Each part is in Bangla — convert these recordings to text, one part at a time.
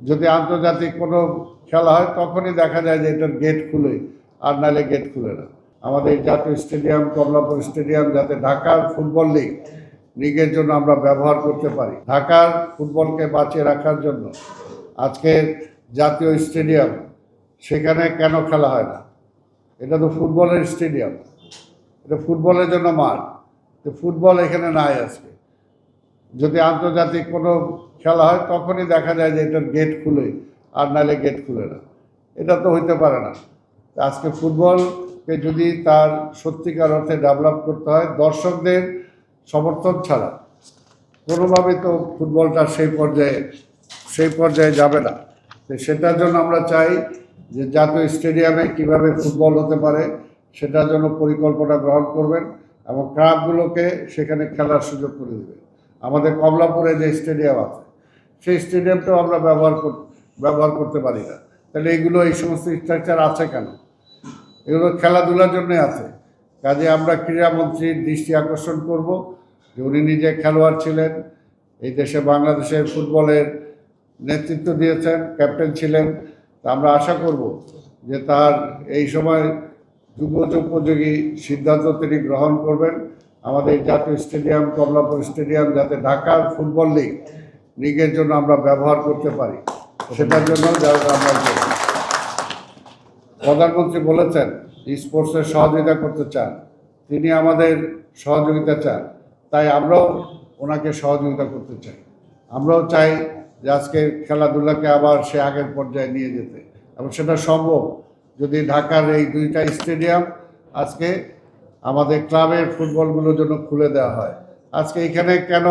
যদি আন্তর্জাতিক কোনো খেলা হয় তখনই দেখা যায় যে এটার গেট খুলে, আর নাহলে গেট খুলে না। আমাদের জাতীয় স্টেডিয়াম কমলাপুর স্টেডিয়াম যাতে ঢাকার ফুটবল লিগের জন্য আমরা ব্যবহার করতে পারি, ঢাকার ফুটবলকে বাঁচিয়ে রাখার জন্য আজকে জাতীয় স্টেডিয়াম, সেখানে কেন খেলা হয় না? এটা তো ফুটবলের স্টেডিয়াম, এটা ফুটবলের জন্য মাঠ, তো ফুটবল এখানে নাই আজকে। যদি আন্তর্জাতিক কোনো খেলা হয় তখনই দেখা যায় যে এটার গেট খুলে, আর নাহলে গেট খুলে না। এটা তো হইতে পারে না। আজকে ফুটবলকে যদি তার সত্যিকার অর্থে ডেভেলপ করতে হয়, দর্শকদের সমর্থন ছাড়া কোনোভাবে তো ফুটবলটা সেই পর্যায়ে যাবে না। তো সেটার জন্য আমরা চাই যে জাতীয় স্টেডিয়ামে কিভাবে ফুটবল হতে পারে সেটার জন্য পরিকল্পনা গ্রহণ করবেন এবং ক্লাবগুলোকে সেখানে খেলার সুযোগ করে দেবেন। আমাদের কমলাপুরে যে স্টেডিয়াম আছে সেই স্টেডিয়ামটাও আমরা ব্যবহার করতে পারি না। তাহলে এই সমস্ত স্ট্রাকচার আছে কেন? এগুলো খেলাধুলার জন্যই আছে। কাজে আমরা ক্রীড়ামন্ত্রীর দৃষ্টি আকর্ষণ করব যে উনি নিজে খেলোয়াড় ছিলেন, এই দেশে বাংলাদেশের ফুটবলের নেতৃত্ব দিয়েছেন, ক্যাপ্টেন ছিলেন। তা আমরা আশা করব যে তার এই সময় যুগোপযোগী সিদ্ধান্ত তিনি গ্রহণ করবেন। আমাদের জাতীয় স্টেডিয়াম কমলাপুর স্টেডিয়াম যাতে ঢাকার ফুটবল লিগের জন্য আমরা ব্যবহার করতে পারি, সেটার জন্য আমরা প্রধানমন্ত্রী বলেছেন স্পোর্টসের সহযোগিতা করতে চান, তিনি আমাদের সহযোগিতা চান, তাই আমরাও ওনাকে সহযোগিতা করতে চাই। আমরাও চাই যে আজকে খেলাধুলাকে আবার সে আগের পর্যায়ে নিয়ে যেতে, এবং সেটা সম্ভব যদি ঢাকার এই দুইটা স্টেডিয়াম আজকে আমাদের ক্লাবের ফুটবলগুলোর জন্য খুলে দেওয়া হয়। আজকে এখানে কেন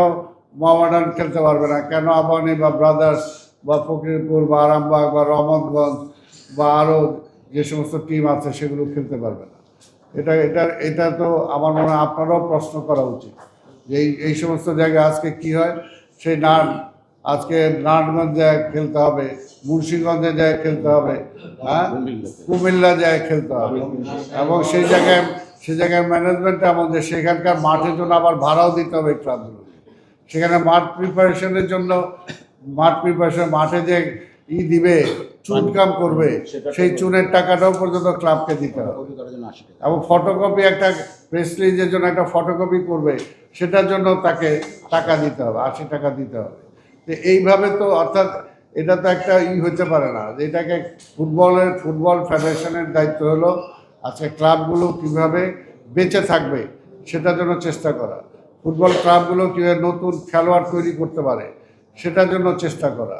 মোহামেডান খেলতে পারবে না? কেন আবাহনী বা ব্রাদার্স বা ফকিরপুর বা আরামবাগ বা রহমতগঞ্জ বা আরও যে সমস্ত টিম আছে সেগুলো খেলতে পারবে না? এটা তো আমার মনে হয় আপনারাও প্রশ্ন করা উচিত যে এই সমস্ত জায়গায় আজকে কি হয়। সেই আজকে নারায়ণগঞ্জ যায় খেলতে হবে, মুন্সিগঞ্জে যায় খেলতে হবে, হ্যাঁ, কুমিল্লা যায় খেলতে হবে, এবং সেই জায়গায় ম্যানেজমেন্ট এমন যে সেখানকার মাঠের জন্য আবার ভাড়াও দিতে হবে ক্লাবগুলোকে। সেখানে মাঠে যে দিবে, চুনকাম করবে, সেই চুনের টাকাটাও পর্যন্ত ক্লাবকে দিতে হবে। এবং ফটোকপি, একটা প্রেস রিলিজের জন্য একটা ফটোকপি করবে, সেটার জন্য তাকে টাকা দিতে হবে, 80 টাকা দিতে হবে। তো এইভাবে তো অর্থাৎ এটা তো একটা হতে পারে না। এটাকে ফুটবল ফেডারেশনের দায়িত্ব হলো আজকে ক্লাবগুলো কীভাবে বেঁচে থাকবে সেটার জন্য চেষ্টা করা, ফুটবল ক্লাবগুলো কীভাবে নতুন খেলোয়াড় তৈরি করতে পারে সেটার জন্য চেষ্টা করা।